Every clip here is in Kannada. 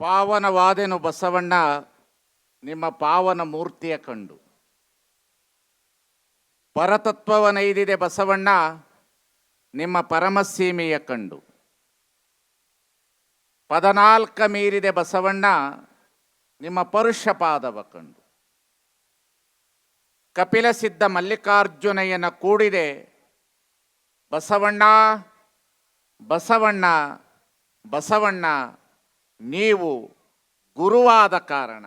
ಪಾವನವಾದೆನು ಬಸವಣ್ಣ ನಿಮ್ಮ ಪಾವನ ಮೂರ್ತಿಯ ಕಂಡು. ಪರತತ್ವವನೈದಿದೆ ಬಸವಣ್ಣ ನಿಮ್ಮ ಪರಮಸೀಮೆಯ ಕಂಡು. ಪದನಾಲ್ಕ ಮೀರಿದೆ ಬಸವಣ್ಣ ನಿಮ್ಮ ಪರುಷ ಪಾದವ ಕಂಡು. ಕಪಿಲ ಸಿದ್ಧ ಮಲ್ಲಿಕಾರ್ಜುನಯ್ಯನ ಕೂಡಿದೆ ಬಸವಣ್ಣ ಬಸವಣ್ಣ ಬಸವಣ್ಣ ನೀವು ಗುರುವಾದ ಕಾರಣ.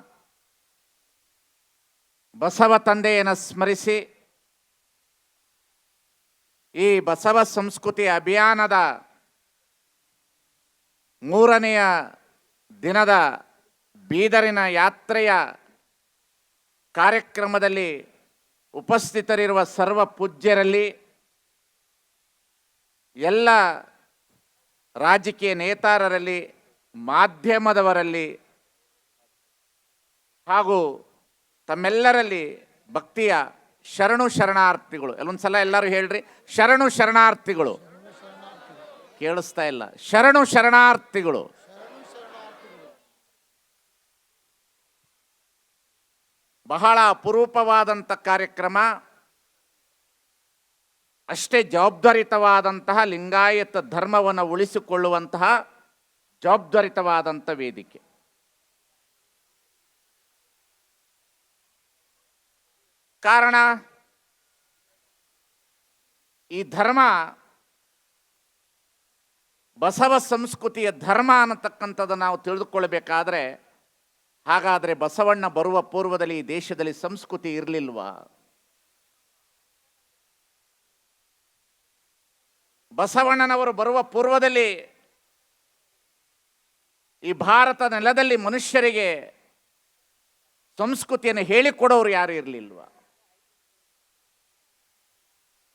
ಬಸವ ತಂದೆಯನ್ನು ಸ್ಮರಿಸಿ ಈ ಬಸವ ಸಂಸ್ಕೃತಿ ಅಭಿಯಾನದ 3ನೆಯ ದಿನದ ಬೀದರಿನ ಯಾತ್ರೆಯ ಕಾರ್ಯಕ್ರಮದಲ್ಲಿ ಉಪಸ್ಥಿತರಿರುವ ಸರ್ವ ಪೂಜ್ಯರಲ್ಲಿ, ಎಲ್ಲ ರಾಜಕೀಯ ನೇತಾರರಲ್ಲಿ, ಮಾಧ್ಯಮದವರಲ್ಲಿ ಹಾಗೂ ತಮ್ಮೆಲ್ಲರಲ್ಲಿ ಭಕ್ತಿಯ ಶರಣು ಶರಣಾರ್ಥಿಗಳು. ಎಲ್ಲೊಂದ್ಸಲ ಎಲ್ಲರೂ ಹೇಳ್ರಿ, ಶರಣು ಶರಣಾರ್ಥಿಗಳು. ಕೇಳಿಸ್ತಾ ಇಲ್ಲ, ಶರಣು ಶರಣಾರ್ಥಿಗಳು. ಬಹಳ ಅಪರೂಪವಾದಂಥ ಕಾರ್ಯಕ್ರಮ, ಅಷ್ಟೇ ಜವಾಬ್ದಾರಿತವಾದಂತಹ ಲಿಂಗಾಯತ ಧರ್ಮವನ್ನು ಉಳಿಸಿಕೊಳ್ಳುವಂತಹ ಜವಾಬ್ದಾರಿತವಾದಂಥ ವೇದಿಕೆ. ಕಾರಣ, ಈ ಧರ್ಮ ಬಸವ ಸಂಸ್ಕೃತಿಯ ಧರ್ಮ ಅನ್ನತಕ್ಕಂಥದ್ದು ನಾವು ತಿಳಿದುಕೊಳ್ಳಬೇಕಾದ್ರೆ, ಹಾಗಾದರೆ ಬಸವಣ್ಣ ಬರುವ ಪೂರ್ವದಲ್ಲಿ ಈ ದೇಶದಲ್ಲಿ ಸಂಸ್ಕೃತಿ ಇರಲಿಲ್ವಾ? ಬಸವಣ್ಣನವರು ಬರುವ ಪೂರ್ವದಲ್ಲಿ ಈ ಭಾರತ ನೆಲದಲ್ಲಿ ಮನುಷ್ಯರಿಗೆ ಸಂಸ್ಕೃತಿಯನ್ನು ಹೇಳಿಕೊಡೋರು ಯಾರು ಇರಲಿಲ್ವಾ?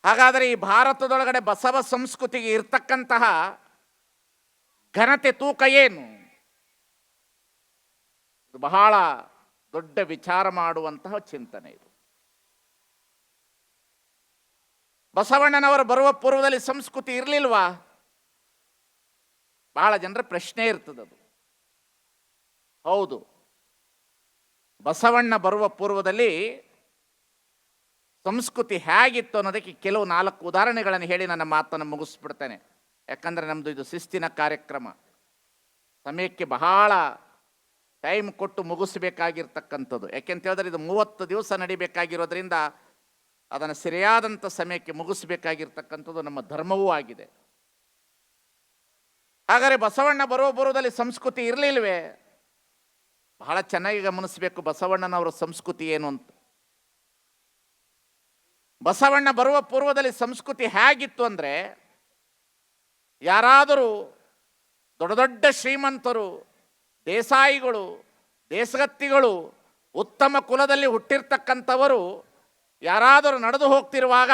ಹಾಗಾದರೆ ಈ ಭಾರತದೊಳಗಡೆ ಬಸವ ಸಂಸ್ಕೃತಿಗೆ ಇರ್ತಕ್ಕಂತಹ ಘನತೆ, ತೂಕ ಏನು? ಇದು ಬಹಳ ದೊಡ್ಡ ವಿಚಾರ ಮಾಡುವಂತಹ ಚಿಂತನೆ ಇದು. ಬಸವಣ್ಣನವರು ಬರುವ ಪೂರ್ವದಲ್ಲಿ ಸಂಸ್ಕೃತಿ ಇರಲಿಲ್ವಾ? ಬಹಳ ಜನರ ಪ್ರಶ್ನೆ ಇರ್ತದದು. ಹೌದು, ಬಸವಣ್ಣ ಬರುವ ಪೂರ್ವದಲ್ಲಿ ಸಂಸ್ಕೃತಿ ಹೇಗಿತ್ತು ಅನ್ನೋದಕ್ಕೆ ಕೆಲವು 4 ಉದಾಹರಣೆಗಳನ್ನು ಹೇಳಿ ನನ್ನ ಮಾತನ್ನು ಮುಗಿಸ್ಬಿಡ್ತೇನೆ. ಯಾಕಂದರೆ ನಮ್ಮದು ಇದು ಶಿಸ್ತಿನ ಕಾರ್ಯಕ್ರಮ, ಸಮಯಕ್ಕೆ ಬಹಳ ಟೈಮ್ ಕೊಟ್ಟು ಮುಗಿಸ್ಬೇಕಾಗಿರ್ತಕ್ಕಂಥದ್ದು. ಯಾಕೆಂತ ಹೇಳಿದ್ರೆ ಇದು 30 ದಿವಸ ನಡಿಬೇಕಾಗಿರೋದ್ರಿಂದ ಅದನ್ನು ಸರಿಯಾದಂಥ ಸಮಯಕ್ಕೆ ಮುಗಿಸ್ಬೇಕಾಗಿರ್ತಕ್ಕಂಥದ್ದು ನಮ್ಮ ಧರ್ಮವೂ ಆಗಿದೆ. ಹಾಗಾದರೆ ಬಸವಣ್ಣ ಬರುವ ಪೂರ್ವದಲ್ಲಿ ಸಂಸ್ಕೃತಿ ಇರಲಿಲ್ವೇ? ಬಹಳ ಚೆನ್ನಾಗಿ ಗಮನಿಸಬೇಕು ಬಸವಣ್ಣನವರ ಸಂಸ್ಕೃತಿ ಏನು ಅಂತ. ಬಸವಣ್ಣ ಬರುವ ಪೂರ್ವದಲ್ಲಿ ಸಂಸ್ಕೃತಿ ಹೇಗಿತ್ತು ಅಂದರೆ, ಯಾರಾದರೂ ದೊಡ್ಡ ದೊಡ್ಡ ಶ್ರೀಮಂತರು, ದೇಸಾಯಿಗಳು, ದೇಶಗತ್ತಿಗಳು, ಉತ್ತಮ ಕುಲದಲ್ಲಿ ಹುಟ್ಟಿರ್ತಕ್ಕಂಥವರು ಯಾರಾದರೂ ನಡೆದು ಹೋಗ್ತಿರುವಾಗ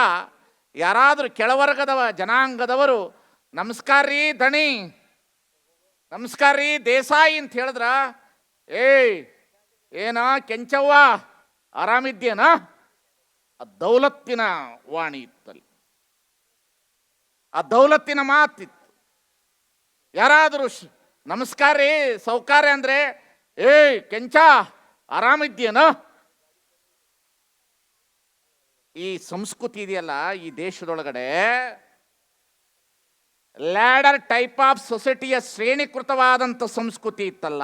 ಯಾರಾದರೂ ಕೆಳವರ್ಗದ ಜನಾಂಗದವರು ನಮಸ್ಕಾರ ರೀ ದಣಿ, ನಮಸ್ಕಾರ ರೀ ದೇಸಾಯಿ ಅಂತ ಹೇಳಿದ್ರ, ಏನ ಕೆಂಚವ್ವ ಆರಾಮಿದ್ಯೇನ? ಆ ದೌಲತ್ತಿನ ವಾಣಿ ಇತ್ತಲ್ಲಿ, ಆ ದೌಲತ್ತಿನ ಮಾತಿತ್ತು. ಯಾರಾದರೂ ನಮಸ್ಕಾರ ರೀ ಸೌಕಾರ್ಯ ಅಂದ್ರೆ, ಕೆಂಚ ಆರಾಮಿದ್ಯೇನ? ಈ ಸಂಸ್ಕೃತಿ ಇದೆಯಲ್ಲ ಈ ದೇಶದೊಳಗಡೆ, ಲ್ಯಾಡರ್ ಟೈಪ್ ಆಫ್ ಸೊಸೈಟಿಯ ಶ್ರೇಣೀಕೃತವಾದಂಥ ಸಂಸ್ಕೃತಿ ಇತ್ತಲ್ಲ,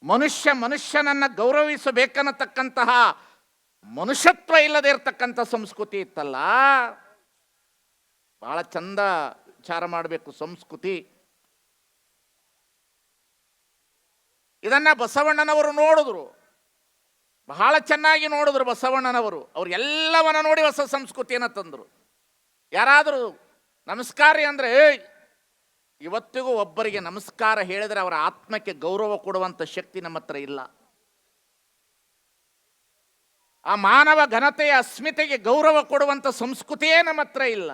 ಮನುಷ್ಯನನ್ನ ಗೌರವಿಸಬೇಕನ್ನತಕ್ಕಂತಹ ಮನುಷ್ಯತ್ವ ಇಲ್ಲದೆ ಇರತಕ್ಕಂಥ ಸಂಸ್ಕೃತಿ ಇತ್ತಲ್ಲ. ಬಹಳ ಚಂದ ವಿಚಾರ ಮಾಡಬೇಕು ಸಂಸ್ಕೃತಿ. ಇದನ್ನ ಬಸವಣ್ಣನವರು ನೋಡಿದ್ರು, ಬಹಳ ಚೆನ್ನಾಗಿ ನೋಡಿದ್ರು ಬಸವಣ್ಣನವರು. ಅವ್ರು ಎಲ್ಲವನ್ನ ನೋಡಿ ಹೊಸ ಸಂಸ್ಕೃತಿಯನ್ನು ತಂದರು. ಯಾರಾದರೂ ನಮಸ್ಕಾರ ಅಂದರೆ, ಇವತ್ತಿಗೂ ಒಬ್ಬರಿಗೆ ನಮಸ್ಕಾರ ಹೇಳಿದರೆ ಅವರ ಆತ್ಮಕ್ಕೆ ಗೌರವ ಕೊಡುವಂಥ ಶಕ್ತಿ ನಮ್ಮ ಹತ್ರ ಇಲ್ಲ. ಆ ಮಾನವ ಘನತೆಯ ಅಸ್ಮಿತೆಗೆ ಗೌರವ ಕೊಡುವಂಥ ಸಂಸ್ಕೃತಿಯೇ ನಮ್ಮ ಹತ್ರ ಇಲ್ಲ.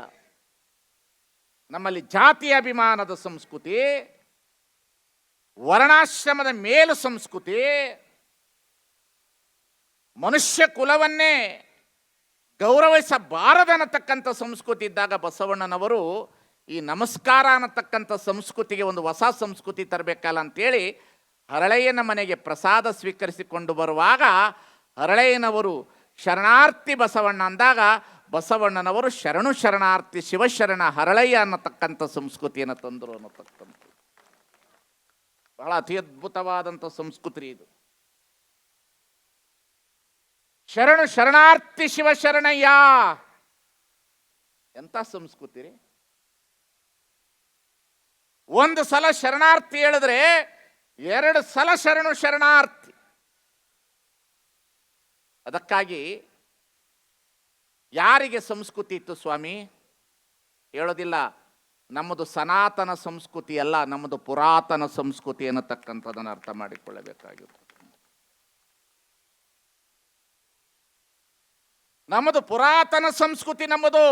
ನಮ್ಮಲ್ಲಿ ಜಾತಿ ಅಭಿಮಾನದ ಸಂಸ್ಕೃತಿ, ವರ್ಣಾಶ್ರಮದ ಮೇಲು ಸಂಸ್ಕೃತಿ, ಮನುಷ್ಯ ಕುಲವನ್ನೇ ಗೌರವಿಸಬಾರದನ್ನತಕ್ಕಂಥ ಸಂಸ್ಕೃತಿ ಇದ್ದಾಗ ಬಸವಣ್ಣನವರು ಈ ನಮಸ್ಕಾರ ಅನ್ನತಕ್ಕಂಥ ಸಂಸ್ಕೃತಿಗೆ ಒಂದು ಹೊಸ ಸಂಸ್ಕೃತಿ ತರಬೇಕಲ್ಲ ಅಂತೇಳಿ ಹರಳೆಯನ ಮನೆಗೆ ಪ್ರಸಾದ ಸ್ವೀಕರಿಸಿಕೊಂಡು ಬರುವಾಗ ಹರಳೆಯನವರು ಶರಣಾರ್ಥಿ ಬಸವಣ್ಣ ಅಂದಾಗ ಬಸವಣ್ಣನವರು ಶರಣು ಶರಣಾರ್ಥಿ ಶಿವಶರಣ ಹರಳಯ್ಯ ಅನ್ನತಕ್ಕಂಥ ಸಂಸ್ಕೃತಿಯನ್ನು ತಂದರು ಅನ್ನತಕ್ಕಂಥ ಬಹಳ ಅತಿ ಅದ್ಭುತವಾದಂಥ ಸಂಸ್ಕೃತಿ ಇದು. ಶರಣು ಶರಣಾರ್ಥಿ ಶಿವಶರಣಯ್ಯ ಎಂಥ ಸಂಸ್ಕೃತಿ ರೀ. ಒಂದು ಸಲ ಶರಣಾರ್ಥಿ ಹೇಳಿದ್ರೆ 2 ಸಲ ಶರಣು ಶರಣಾರ್ಥಿ. ಅದಕ್ಕಾಗಿ ಯಾರಿಗೆ ಸಂಸ್ಕೃತಿ ಇತ್ತು ಸ್ವಾಮಿ ಹೇಳೋದಿಲ್ಲ, ನಮ್ಮದು ಸನಾತನ ಸಂಸ್ಕೃತಿ ಅಲ್ಲ, ನಮ್ಮದು ಪುರಾತನ ಸಂಸ್ಕೃತಿ ಅನ್ನತಕ್ಕಂಥದ್ದನ್ನು ಅರ್ಥ ಮಾಡಿಕೊಳ್ಳಬೇಕಾಗಿತ್ತು. ನಮ್ಮದು ಪುರಾತನ ಸಂಸ್ಕೃತಿ, ನಮ್ಮದು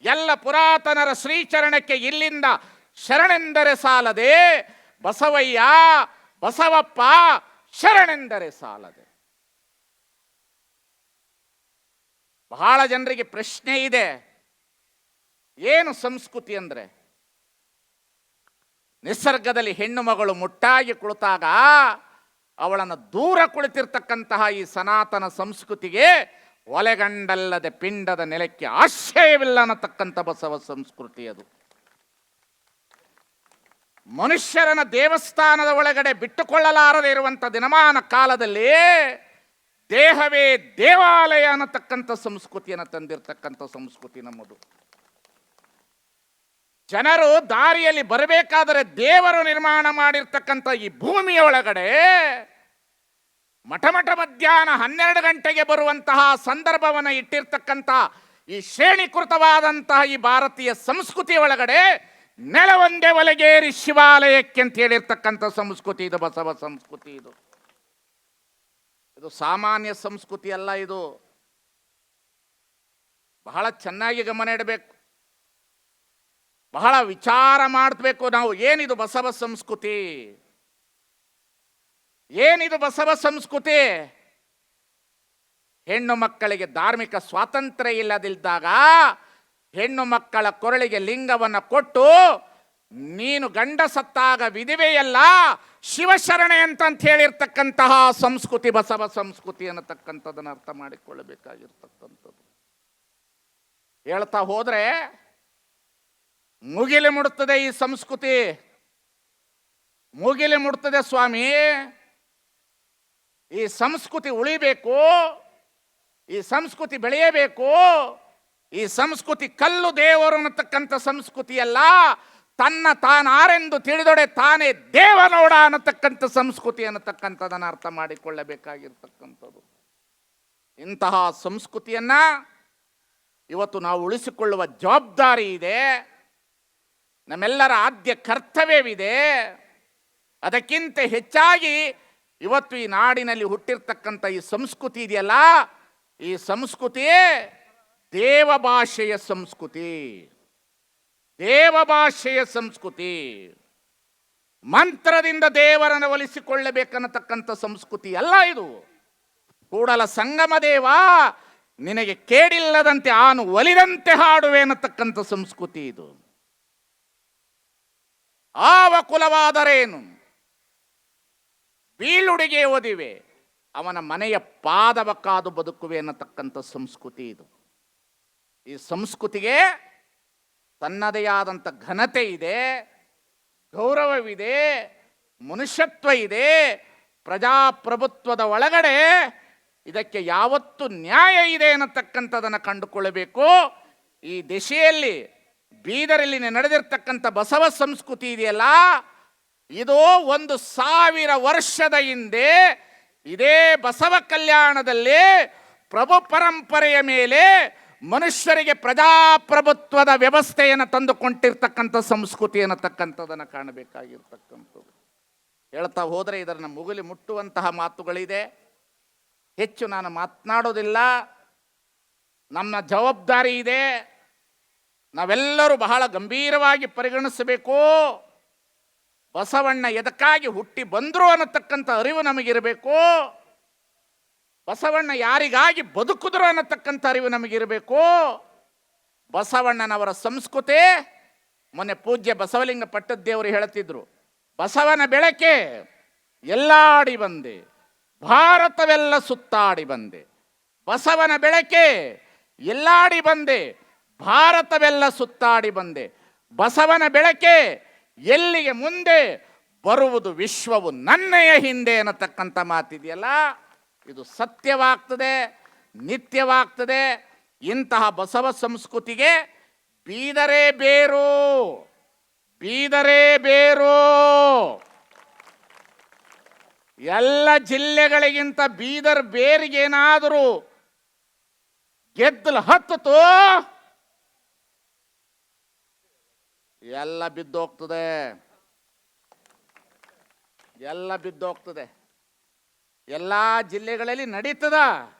ಎಲ್ಲ ಪುರಾತನರ ಶ್ರೀಚರಣಕ್ಕೆ ಇಲ್ಲಿಂದ ಶರಣೆಂದರೆ ಸಾಲದೆ, ಬಸವಯ್ಯ ಬಸವಪ್ಪ ಶರಣೆಂದರೆ ಸಾಲದೆ. ಬಹಳ ಜನರಿಗೆ ಪ್ರಶ್ನೆ ಇದೆ, ಏನು ಸಂಸ್ಕೃತಿ ಅಂದರೆ? ನಿಸರ್ಗದಲ್ಲಿ ಹೆಣ್ಣು ಮಗಳು ಮುಟ್ಟಾಗಿ ಕುಳಿತಾಗ ಅವಳನ್ನು ದೂರ ಕುಳಿತಿರ್ತಕ್ಕಂತಹ ಈ ಸನಾತನ ಸಂಸ್ಕೃತಿಗೆ ಒಲೆಗಂಡಲ್ಲದೆ ಪಿಂಡದ ನೆಲಕ್ಕೆ ಆಶ್ರಯವಿಲ್ಲ ಅನ್ನತಕ್ಕಂಥ ಬಸವ ಸಂಸ್ಕೃತಿ ಅದು. ಮನುಷ್ಯರನ್ನ ದೇವಸ್ಥಾನದ ಒಳಗಡೆ ಬಿಟ್ಟುಕೊಳ್ಳಲಾರದೆ ಇರುವಂಥ ದಿನಮಾನ ಕಾಲದಲ್ಲಿ ದೇಹವೇ ದೇವಾಲಯ ಅನ್ನತಕ್ಕಂಥ ಸಂಸ್ಕೃತಿಯನ್ನು ತಂದಿರತಕ್ಕಂಥ ಸಂಸ್ಕೃತಿ ನಮ್ಮದು. ಜನರು ದಾರಿಯಲ್ಲಿ ಬರಬೇಕಾದರೆ ದೇವರು ನಿರ್ಮಾಣ ಮಾಡಿರ್ತಕ್ಕಂಥ ಈ ಭೂಮಿಯ ಒಳಗಡೆ ಮಠ ಮಧ್ಯಾಹ್ನ 12 ಗಂಟೆಗೆ ಬರುವಂತಹ ಸಂದರ್ಭವನ್ನು ಇಟ್ಟಿರ್ತಕ್ಕಂಥ ಈ ಶ್ರೇಣೀಕೃತವಾದಂತಹ ಈ ಭಾರತೀಯ ಸಂಸ್ಕೃತಿ ಒಳಗಡೆ ನೆಲವೊಂದೇ ಒಲೆಗೇರಿ ಶಿವಾಲಯಕ್ಕೆ ಅಂತ ಹೇಳಿರ್ತಕ್ಕಂಥ ಸಂಸ್ಕೃತಿ ಇದು ಬಸವ ಸಂಸ್ಕೃತಿ. ಇದು ಸಾಮಾನ್ಯ ಸಂಸ್ಕೃತಿ ಅಲ್ಲ. ಇದು ಬಹಳ ಚೆನ್ನಾಗಿ ಗಮನ ಇಡಬೇಕು, ಬಹಳ ವಿಚಾರ ಮಾಡಬೇಕು ನಾವು. ಏನಿದು ಬಸವ ಸಂಸ್ಕೃತಿ? ಏನಿದು ಬಸವ ಸಂಸ್ಕೃತಿ? ಹೆಣ್ಣು ಮಕ್ಕಳಿಗೆ ಧಾರ್ಮಿಕ ಸ್ವಾತಂತ್ರ್ಯ ಇಲ್ಲದಿದ್ದಾಗ ಹೆಣ್ಣು ಮಕ್ಕಳ ಕೊರಳಿಗೆ ಲಿಂಗವನ್ನು ಕೊಟ್ಟು ನೀನು ಗಂಡ ಸತ್ತಾಗ ವಿಧಿವೆಯಲ್ಲ ಶಿವಶರಣೆ ಅಂತ ಹೇಳಿರ್ತಕ್ಕಂತಹ ಸಂಸ್ಕೃತಿ ಬಸವ ಸಂಸ್ಕೃತಿ ಅನ್ನತಕ್ಕಂಥದ್ದನ್ನು ಅರ್ಥ ಮಾಡಿಕೊಳ್ಳಬೇಕಾಗಿರ್ತಕ್ಕಂಥದ್ದು. ಹೇಳ್ತಾ ಹೋದ್ರೆ ಮುಗಿಲು ಮುಡುತ್ತದೆ ಈ ಸಂಸ್ಕೃತಿ, ಮುಗಿಲು ಮುಡುತ್ತದೆ ಸ್ವಾಮಿ. ಈ ಸಂಸ್ಕೃತಿ ಉಳಿಬೇಕು, ಈ ಸಂಸ್ಕೃತಿ ಬೆಳೆಯಬೇಕು. ಈ ಸಂಸ್ಕೃತಿ ಕಲ್ಲು ದೇವರು ಅನ್ನತಕ್ಕಂಥ ಸಂಸ್ಕೃತಿ ಅಲ್ಲ, ತನ್ನ ತಾನಾರೆಂದು ತಿಳಿದೊಡೆ ತಾನೇ ದೇವನೋಡ ಅನ್ನತಕ್ಕಂಥ ಸಂಸ್ಕೃತಿ ಅನ್ನತಕ್ಕಂಥದನ್ನು ಅರ್ಥ ಮಾಡಿಕೊಳ್ಳಬೇಕಾಗಿರ್ತಕ್ಕಂಥದ್ದು. ಇಂತಹ ಸಂಸ್ಕೃತಿಯನ್ನ ಇವತ್ತು ನಾವು ಉಳಿಸಿಕೊಳ್ಳುವ ಜವಾಬ್ದಾರಿ ಇದೆ, ನಮ್ಮೆಲ್ಲರ ಆದ್ಯ ಕರ್ತವ್ಯವಿದೆ. ಅದಕ್ಕಿಂತ ಹೆಚ್ಚಾಗಿ ಇವತ್ತು ಈ ನಾಡಿನಲ್ಲಿ ಹುಟ್ಟಿರ್ತಕ್ಕಂಥ ಈ ಸಂಸ್ಕೃತಿ ಇದೆಯಲ್ಲ, ಈ ಸಂಸ್ಕೃತಿಯೇ ದೇವಭಾಷೆಯ ಸಂಸ್ಕೃತಿ. ದೇವಭಾಷೆಯ ಸಂಸ್ಕೃತಿ, ಮಂತ್ರದಿಂದ ದೇವರನ್ನು ಒಲಿಸಿಕೊಳ್ಳಬೇಕನ್ನತಕ್ಕಂಥ ಸಂಸ್ಕೃತಿ ಅಲ್ಲ ಇದು. ಕೂಡಲ ಸಂಗಮ ದೇವ ನಿನಗೆ ಕೇಡಿಲ್ಲದಂತೆ ಆನು ಒಲಿದಂತೆ ಹಾಡುವೆ ಅನ್ನತಕ್ಕಂಥ ಸಂಸ್ಕೃತಿ ಇದು. ಆವ ಕುಲವಾದರೇನು ಬೀಳುಡಿಗೆ ಓದಿವೆ, ಅವನ ಮನೆಯ ಪಾದವ ಕಾದು ಬದುಕುವೆ ಅನ್ನತಕ್ಕಂಥ ಸಂಸ್ಕೃತಿ ಇದು. ಈ ಸಂಸ್ಕೃತಿಗೆ ತನ್ನದೇ ಆದಂಥ ಘನತೆ ಇದೆ, ಗೌರವವಿದೆ, ಮನುಷ್ಯತ್ವ ಇದೆ. ಪ್ರಜಾಪ್ರಭುತ್ವದ ಒಳಗಡೆ ಇದಕ್ಕೆ ಯಾವತ್ತು ನ್ಯಾಯ ಇದೆ ಅನ್ನತಕ್ಕಂಥದನ್ನು ಕಂಡುಕೊಳ್ಳಬೇಕು. ಈ ದಿಶೆಯಲ್ಲಿ ಬೀದರಲ್ಲಿ ನಡೆದಿರ್ತಕ್ಕಂಥ ಬಸವ ಸಂಸ್ಕೃತಿ ಇದೆಯಲ್ಲ, ಇದು 1000 ವರ್ಷದ ಹಿಂದೆ ಇದೇ ಬಸವ ಕಲ್ಯಾಣದಲ್ಲಿ ಪ್ರಭು ಪರಂಪರೆಯ ಮೇಲೆ ಮನುಷ್ಯರಿಗೆ ಪ್ರಜಾಪ್ರಭುತ್ವದ ವ್ಯವಸ್ಥೆಯನ್ನು ತಂದುಕೊಂಡಿರ್ತಕ್ಕಂಥ ಸಂಸ್ಕೃತಿ ಅನ್ನತಕ್ಕಂಥದನ್ನು ಕಾಣಬೇಕಾಗಿರ್ತಕ್ಕಂಥದ್ದು. ಹೇಳ್ತಾ ಹೋದರೆ ಇದನ್ನು ಮುಗಿಲಿ ಮುಟ್ಟುವಂತಹ ಮಾತುಗಳಿದೆ, ಹೆಚ್ಚು ನಾನು ಮಾತನಾಡೋದಿಲ್ಲ. ನಮ್ಮ ಜವಾಬ್ದಾರಿ ಇದೆ, ನಾವೆಲ್ಲರೂ ಬಹಳ ಗಂಭೀರವಾಗಿ ಪರಿಗಣಿಸಬೇಕು. ಬಸವಣ್ಣ ಎದಕ್ಕಾಗಿ ಹುಟ್ಟಿ ಬಂದರು ಅನ್ನತಕ್ಕಂಥ ಅರಿವು ನಮಗಿರಬೇಕು. ಬಸವಣ್ಣ ಯಾರಿಗಾಗಿ ಬದುಕಿದ್ರು ಅನ್ನತಕ್ಕಂಥ ಅರಿವು ನಮಗಿರಬೇಕು. ಬಸವಣ್ಣನವರ ಸಂಸ್ಕೃತಿ ಮೊನ್ನೆ ಪೂಜ್ಯ ಬಸವಲಿಂಗ ಪಟ್ಟದ್ದೇವರು ಹೇಳುತ್ತಿದ್ರು, ಬಸವನ ಬೆಳಕೆ ಎಲ್ಲಾಡಿ ಬಂದೆ, ಭಾರತವೆಲ್ಲ ಸುತ್ತಾಡಿ ಬಂದೆ. ಬಸವನ ಬೆಳಕೆ ಎಲ್ಲಾಡಿ ಬಂದೆ, ಭಾರತವೆಲ್ಲ ಸುತ್ತಾಡಿ ಬಂದೆ. ಬಸವನ ಬೆಳಕೆ ಎಲ್ಲಿಗೆ ಮುಂದೆ ಬರುವುದು ವಿಶ್ವವು ನನ್ನೆಯ ಹಿಂದೆ ಅನ್ನತಕ್ಕಂಥ ಮಾತಿದೆಯಲ್ಲ, ಇದು ಸತ್ಯವಾಗ್ತದೆ, ನಿತ್ಯವಾಗ್ತದೆ. ಇಂತಹ ಬಸವ ಸಂಸ್ಕೃತಿಗೆ ಬೀದರೇ ಬೇರು, ಬೀದರೇ ಬೇರು. ಎಲ್ಲ ಜಿಲ್ಲೆಗಳಿಗಿಂತ ಬೀದರ್ ಬೇರಿಗೇನಾದರೂ ಗೆದ್ದಲು ಹತ್ತಿತು ಎಲ್ಲ ಬಿದ್ದೋಗ್ತದೆ, ಎಲ್ಲ ಬಿದ್ದೋಗ್ತದೆ. ಎಲ್ಲ ಜಿಲ್ಲೆಗಳಲ್ಲಿ ನಡೀತದ,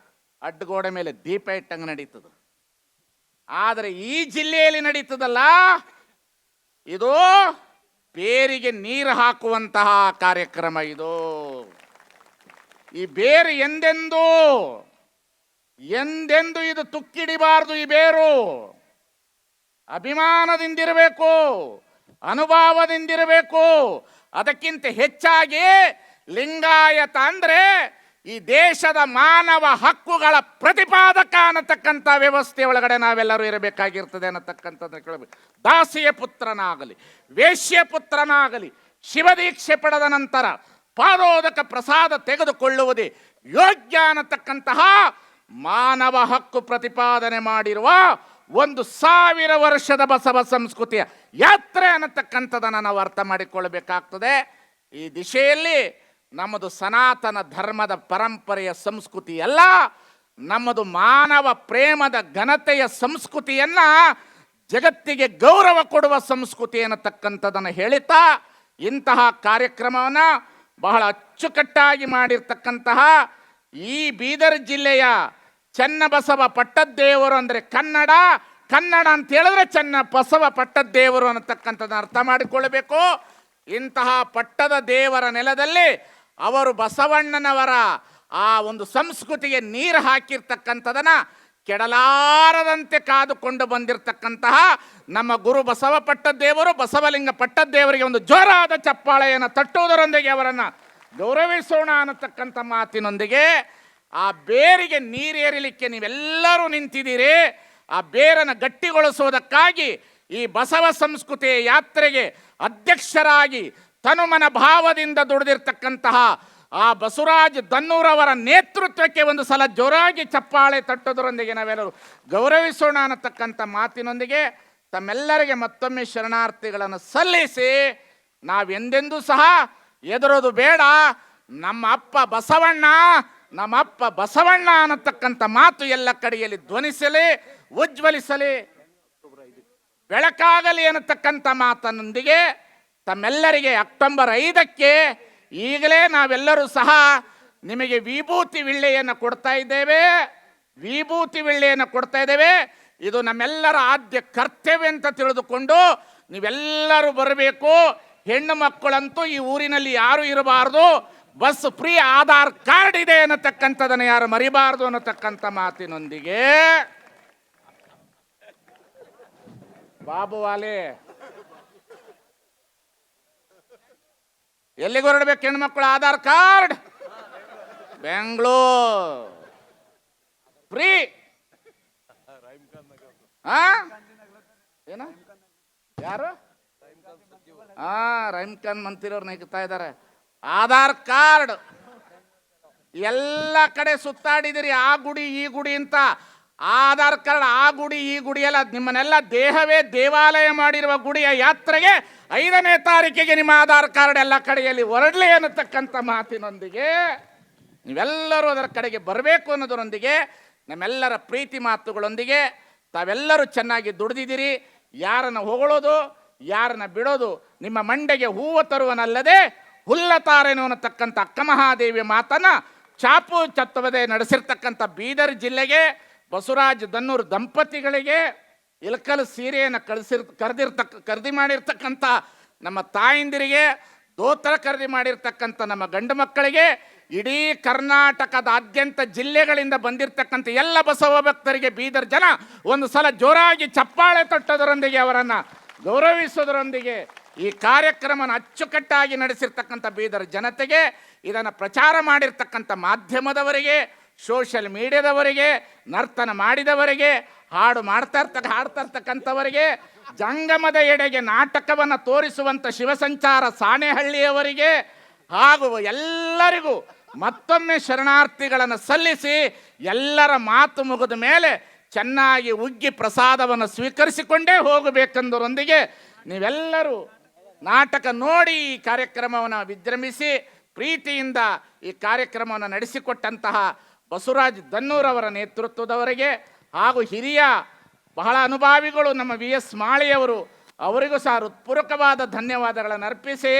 ಅಡ್ಡಗೋಡೆ ಮೇಲೆ ದೀಪ ಇಟ್ಟಂಗೆ ನಡೀತದ. ಆದರೆ ಈ ಜಿಲ್ಲೆಯಲ್ಲಿ ನಡೀತದಲ್ಲ, ಇದು ಬೇರಿಗೆ ನೀರು ಹಾಕುವಂತಹ ಕಾರ್ಯಕ್ರಮ. ಇದು ಈ ಬೇರು ಎಂದೆಂದು ಇದು ತುಕ್ಕಿಡಿಬಾರದು. ಈ ಬೇರು ಅಭಿಮಾನದಿಂದಿರಬೇಕು, ಅನುಭವದಿಂದಿರಬೇಕು. ಅದಕ್ಕಿಂತ ಹೆಚ್ಚಾಗಿ ಲಿಂಗಾಯತ ಅಂದ್ರೆ ಈ ದೇಶದ ಮಾನವ ಹಕ್ಕುಗಳ ಪ್ರತಿಪಾದಕ ಅನ್ನತಕ್ಕಂಥ ವ್ಯವಸ್ಥೆ ಒಳಗಡೆ ನಾವೆಲ್ಲರೂ ಇರಬೇಕಾಗಿರ್ತದೆ ಅನ್ನತಕ್ಕಂಥದ್ದು ಕೇಳಬೇಕು. ದಾಸಿಯ ಪುತ್ರನಾಗಲಿ, ವೇಶ್ಯ ಪುತ್ರನಾಗಲಿ, ಶಿವದೀಕ್ಷೆ ಪಡೆದ ನಂತರ ಪಾದೋದಕ ಪ್ರಸಾದ ತೆಗೆದುಕೊಳ್ಳುವುದೇ ಯೋಗ್ಯ ಅನ್ನತಕ್ಕಂತಹ ಮಾನವ ಹಕ್ಕು ಪ್ರತಿಪಾದನೆ ಮಾಡಿರುವ 1000 ವರ್ಷದ ಬಸವ ಸಂಸ್ಕೃತಿಯ ಯಾತ್ರೆ ಅನ್ನತಕ್ಕಂಥದನ್ನು ನಾವು ಅರ್ಥ ಮಾಡಿಕೊಳ್ಳಬೇಕಾಗ್ತದೆ. ಈ ದಿಶೆಯಲ್ಲಿ ನಮ್ಮದು ಸನಾತನ ಧರ್ಮದ ಪರಂಪರೆಯ ಸಂಸ್ಕೃತಿ ಅಲ್ಲ, ನಮ್ಮದು ಮಾನವ ಪ್ರೇಮದ ಘನತೆಯ ಸಂಸ್ಕೃತಿಯನ್ನ ಜಗತ್ತಿಗೆ ಗೌರವ ಕೊಡುವ ಸಂಸ್ಕೃತಿ ಅನ್ನತಕ್ಕಂಥದನ್ನು ಹೇಳುತ್ತಾ ಇಂತಹ ಕಾರ್ಯಕ್ರಮವನ್ನು ಬಹಳ ಅಚ್ಚುಕಟ್ಟಾಗಿ ಮಾಡಿರ್ತಕ್ಕಂತಹ ಈ ಬೀದರ್ ಜಿಲ್ಲೆಯ ಚನ್ನಬಸವ ಪಟ್ಟದ್ದೇವರು ಅಂದರೆ ಕನ್ನಡ ಅಂತ ಹೇಳಿದ್ರೆ ಚನ್ನ ಬಸವ ಪಟ್ಟದ್ದೇವರು ಅನ್ನತಕ್ಕಂಥದ್ದನ್ನು ಅರ್ಥ ಮಾಡಿಕೊಳ್ಳಬೇಕು. ಇಂತಹ ಪಟ್ಟದ ದೇವರ ನೆಲದಲ್ಲಿ ಅವರು ಬಸವಣ್ಣನವರ ಆ ಒಂದು ಸಂಸ್ಕೃತಿಗೆ ನೀರು ಹಾಕಿರ್ತಕ್ಕಂಥದನ್ನ ಕೆಡಲಾರದಂತೆ ಕಾದುಕೊಂಡು ಬಂದಿರತಕ್ಕಂತಹ ನಮ್ಮ ಗುರು ಬಸವ ಪಟ್ಟದ್ದೇವರು, ಬಸವಲಿಂಗ ಪಟ್ಟದ್ದೇವರಿಗೆ ಒಂದು ಜೋರಾದ ಚಪ್ಪಾಳೆಯನ್ನು ತಟ್ಟುವುದರೊಂದಿಗೆ ಅವರನ್ನು ಗೌರವಿಸೋಣ ಅನ್ನತಕ್ಕಂಥ ಮಾತಿನೊಂದಿಗೆ ಆ ಬೇರಿಗೆ ನೀರೇರಲಿಕ್ಕೆ ನೀವೆಲ್ಲರೂ ನಿಂತಿದ್ದೀರಿ. ಆ ಬೇರನ್ನು ಗಟ್ಟಿಗೊಳಿಸುವುದಕ್ಕಾಗಿ ಈ ಬಸವ ಸಂಸ್ಕೃತಿಯ ಯಾತ್ರೆಗೆ ಅಧ್ಯಕ್ಷರಾಗಿ ತನುಮನ ಭಾವದಿಂದ ದುಡಿದಿರ್ತಕ್ಕಂತಹ ಆ ಬಸವರಾಜ್ ದನ್ನೂರವರ ನೇತೃತ್ವಕ್ಕೆ ಒಂದು ಸಲ ಜೋರಾಗಿ ಚಪ್ಪಾಳೆ ತಟ್ಟೋದರೊಂದಿಗೆ ನಾವೆಲ್ಲರೂ ಗೌರವಿಸೋಣ ಅನ್ನತಕ್ಕಂಥ ಮಾತಿನೊಂದಿಗೆ ತಮ್ಮೆಲ್ಲರಿಗೆ ಮತ್ತೊಮ್ಮೆ ಶರಣಾರ್ಥಿಗಳನ್ನು ಸಲ್ಲಿಸಿ ನಾವೆಂದೆಂದೂ ಸಹ ಎದುರೋದು ಬೇಡ, ನಮ್ಮ ಅಪ್ಪ ಬಸವಣ್ಣ ಅನ್ನತಕ್ಕಂಥ ಮಾತು ಎಲ್ಲ ಕಡೆಯಲ್ಲಿ ಧ್ವನಿಸಲಿ, ಉಜ್ವಲಿಸಲಿ, ಬೆಳಕಾಗಲಿ ಅನ್ನತಕ್ಕಂಥ ಮಾತನೊಂದಿಗೆ ತಮ್ಮೆಲ್ಲರಿಗೆ ಅಕ್ಟೋಬರ್ 5ಕ್ಕೆ ಈಗಲೇ ನಾವೆಲ್ಲರೂ ಸಹ ನಿಮಗೆ ವಿಭೂತಿ ವಿಳ್ಳೆಯನ್ನು ಕೊಡ್ತಾ ಇದ್ದೇವೆ. ಇದು ನಮ್ಮೆಲ್ಲರ ಆದ್ಯ ಕರ್ತವ್ಯ ಅಂತ ತಿಳಿದುಕೊಂಡು ನೀವೆಲ್ಲರೂ ಬರಬೇಕು. ಹೆಣ್ಣು ಮಕ್ಕಳಂತೂ ಈ ಊರಿನಲ್ಲಿ ಯಾರು ಇರಬಾರ್ದು, ಬಸ್ ಫ್ರೀ, ಆಧಾರ್ ಕಾರ್ಡ್ ಇದೆ ಅನ್ನತಕ್ಕಂಥದನ್ನು ಯಾರು ಮರಿಬಾರ್ದು ಅನ್ನತಕ್ಕಂಥ ಮಾತಿನೊಂದಿಗೆ ಬಾಬುವಾಲೆ ಎಲ್ಲಿಗೆ ಹೊರಡ್ಬೇಕು ಹೆಣ್ಮಕ್ಳು? Aadhaar card Bengaluru free. ಏನ ಯಾರು? ರಹೀಮ್ ಖಾನ್ ಮಂತ್ರಿಯವ್ರನ್ನ ಹಿಗ್ತಾ ಇದ್ದಾರೆ. ಆಧಾರ್ ಕಾರ್ಡ್ ಎಲ್ಲ ಕಡೆ ಸುತ್ತಾಡಿದಿರಿ, ಆ ಗುಡಿ ಈ ಗುಡಿ ಅಂತ. ಆಧಾರ್ ಕಾರ್ಡ್ ಆ ಗುಡಿ ಈ ಗುಡಿ ಅಲ್ಲ, ನಿಮ್ಮನ್ನೆಲ್ಲ ದೇಹವೇ ದೇವಾಲಯ ಮಾಡಿರುವ ಗುಡಿಯ ಯಾತ್ರೆಗೆ 5ನೇ ತಾರೀಕಿಗೆ ನಿಮ್ಮ ಆಧಾರ್ ಕಾರ್ಡ್ ಎಲ್ಲ ಕಡೆಯಲ್ಲಿ ಹೊರಡಲಿ ಅನ್ನತಕ್ಕಂಥ ಮಾತಿನೊಂದಿಗೆ ನೀವೆಲ್ಲರೂ ಅದರ ಕಡೆಗೆ ಬರಬೇಕು ಅನ್ನೋದರೊಂದಿಗೆ ನಮ್ಮೆಲ್ಲರ ಪ್ರೀತಿ ಮಾತುಗಳೊಂದಿಗೆ ತಾವೆಲ್ಲರೂ ಚೆನ್ನಾಗಿ ದುಡಿದಿದ್ದೀರಿ. ಯಾರನ್ನು ಹೊಗಳೋದು, ಯಾರನ್ನ ಬಿಡೋದು ನಿಮ್ಮ ಮಂಡೆಗೆ ಹೂವು ತರುವನಲ್ಲದೆ ಹುಲ್ಲತಾರೇನು ಅನ್ನತಕ್ಕಂಥ ಅಕ್ಕಮಹಾದೇವಿ ಮಾತನ್ನ ಚಾಪು ಚತ್ತವದೆ ನಡೆಸಿರ್ತಕ್ಕಂಥ ಬೀದರ್ ಜಿಲ್ಲೆಗೆ ಬಸವರಾಜ್ ದನ್ನೂರು ದಂಪತಿಗಳಿಗೆ ಇಲಕಲ್ ಸೀರೆಯನ್ನು ಖರೀದಿ ಮಾಡಿರ್ತಕ್ಕಂಥ ನಮ್ಮ ತಾಯಂದಿರಿಗೆ, ದೋತ್ರ ಖರೀದಿ ಮಾಡಿರ್ತಕ್ಕಂಥ ನಮ್ಮ ಗಂಡು ಮಕ್ಕಳಿಗೆ, ಇಡೀ ಕರ್ನಾಟಕದಾದ್ಯಂತ ಜಿಲ್ಲೆಗಳಿಂದ ಬಂದಿರತಕ್ಕಂಥ ಎಲ್ಲ ಬಸವ ಭಕ್ತರಿಗೆ ಬೀದರ್ ಜನ ಒಂದು ಸಲ ಜೋರಾಗಿ ಚಪ್ಪಾಳೆ ತಟ್ಟೋದರೊಂದಿಗೆ ಅವರನ್ನು ಗೌರವಿಸುವುದರೊಂದಿಗೆ ಈ ಕಾರ್ಯಕ್ರಮನ ಅಚ್ಚುಕಟ್ಟಾಗಿ ನಡೆಸಿರ್ತಕ್ಕಂಥ ಬೀದರ್ ಜನತೆಗೆ, ಇದನ್ನು ಪ್ರಚಾರ ಮಾಡಿರ್ತಕ್ಕಂಥ ಮಾಧ್ಯಮದವರಿಗೆ, ಸೋಷಿಯಲ್ ಮೀಡಿಯಾದವರಿಗೆ, ನರ್ತನ ಮಾಡಿದವರಿಗೆ, ಹಾಡ್ತಾ ಇರ್ತಕ್ಕಂಥವರಿಗೆ, ಜಂಗಮದ ಎಡೆಗೆ ನಾಟಕವನ್ನು ತೋರಿಸುವಂಥ ಶಿವಸಂಚಾರ ಸಾಣೆಹಳ್ಳಿಯವರಿಗೆ ಹಾಗೂ ಎಲ್ಲರಿಗೂ ಮತ್ತೊಮ್ಮೆ ಶರಣಾರ್ಥಿಗಳನ್ನು ಸಲ್ಲಿಸಿ, ಎಲ್ಲರ ಮಾತು ಮುಗಿದ ಮೇಲೆ ಚೆನ್ನಾಗಿ ಉಗ್ಗಿ ಪ್ರಸಾದವನ್ನು ಸ್ವೀಕರಿಸಿಕೊಂಡೇ ಹೋಗಬೇಕೆಂದರೊಂದಿಗೆ ನೀವೆಲ್ಲರೂ ನಾಟಕ ನೋಡಿ ಈ ಕಾರ್ಯಕ್ರಮವನ್ನು ವಿಜೃಂಭಿಸಿ ಪ್ರೀತಿಯಿಂದ ಈ ಕಾರ್ಯಕ್ರಮವನ್ನು ನಡೆಸಿಕೊಟ್ಟಂತಹ ಬಸವರಾಜ್ ದನ್ನೂರವರ ನೇತೃತ್ವದವರಿಗೆ ಹಾಗೂ ಹಿರಿಯ ಬಹಳ ಅನುಭಾವಿಗಳು ನಮ್ಮ VS ಮಾಳಿಯವರು, ಅವರಿಗೂ ಸಹ ಹೃತ್ಪೂರ್ವಕವಾದ ಧನ್ಯವಾದಗಳನ್ನು ಅರ್ಪಿಸಿ,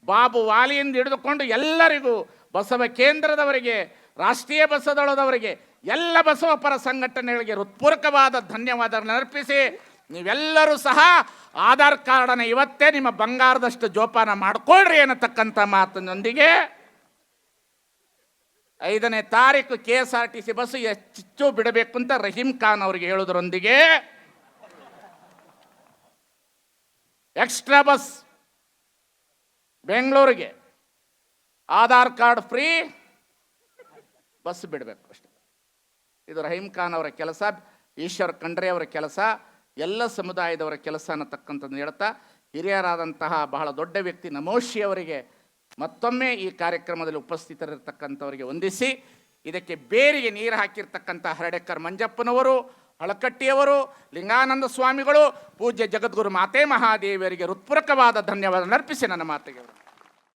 ಬಾಬು ವಾಲಿಯಿಂದ ಹಿಡಿದುಕೊಂಡು ಎಲ್ಲರಿಗೂ, ಬಸವ ಕೇಂದ್ರದವರಿಗೆ, ರಾಷ್ಟ್ರೀಯ ಬಸವದಳದವರಿಗೆ, ಎಲ್ಲ ಬಸವ ಪರ ಸಂಘಟನೆಗಳಿಗೆ ಹೃತ್ಪೂರ್ವಕವಾದ ಧನ್ಯವಾದಗಳನ್ನು ಅರ್ಪಿಸಿ, ನೀವೆಲ್ಲರೂ ಸಹ ಆಧಾರ್ ಕಾರ್ಡನ್ನು ಇವತ್ತೇ ನಿಮ್ಮ ಬಂಗಾರದಷ್ಟು ಜೋಪಾನ ಮಾಡಿಕೊಳ್ಳ್ರಿ ಅನ್ನತಕ್ಕಂಥ ಮಾತಿನೊಂದಿಗೆ 5ನೇ ತಾರೀಕು KSRTC ಬಸ್ಸು ಹೆಚ್ಚು ಬಿಡಬೇಕು ಅಂತ ರಹೀಂ ಖಾನ್ ಅವರಿಗೆ ಹೇಳೋದ್ರೊಂದಿಗೆ ಎಕ್ಸ್ಟ್ರಾ ಬಸ್ ಬೆಂಗಳೂರಿಗೆ ಆಧಾರ್ ಕಾರ್ಡ್ ಫ್ರೀ ಬಸ್ ಬಿಡಬೇಕು ಅಷ್ಟೇ. ಇದು ರಹೀಂ ಖಾನ್ ಅವರ ಕೆಲಸ, ಈಶ್ವರ್ ಖಂಡ್ರೆ ಅವರ ಕೆಲಸ, ಎಲ್ಲ ಸಮುದಾಯದವರ ಕೆಲಸ ಅನ್ನತಕ್ಕಂಥದ್ದು ಹೇಳ್ತಾ, ಹಿರಿಯರಾದಂತಹ ಬಹಳ ದೊಡ್ಡ ವ್ಯಕ್ತಿ ನಮೋಶಿ ಅವರಿಗೆ ಮತ್ತೊಮ್ಮೆ ಈ ಕಾರ್ಯಕ್ರಮದಲ್ಲಿ ಉಪಸ್ಥಿತರಿರ್ತಕ್ಕಂಥವರಿಗೆ ವಂದಿಸಿ, ಇದಕ್ಕೆ ಬೇರಿಗೆ ನೀರು ಹಾಕಿರ್ತಕ್ಕಂಥ ಹರಡೆಕರ್ ಮಂಜಪ್ಪನವರು, ಹಳಕಟ್ಟಿಯವರು, ಲಿಂಗಾನಂದ ಸ್ವಾಮಿಗಳು, ಪೂಜ್ಯ ಜಗದ್ಗುರು ಮಾತೆ ಮಹಾದೇವಿಯರಿಗೆ ಹೃತ್ಪೂರ್ವಕವಾದ ಧನ್ಯವಾದ ಅರ್ಪಿಸಿ ನನ್ನ ಮಾತಿಗೆ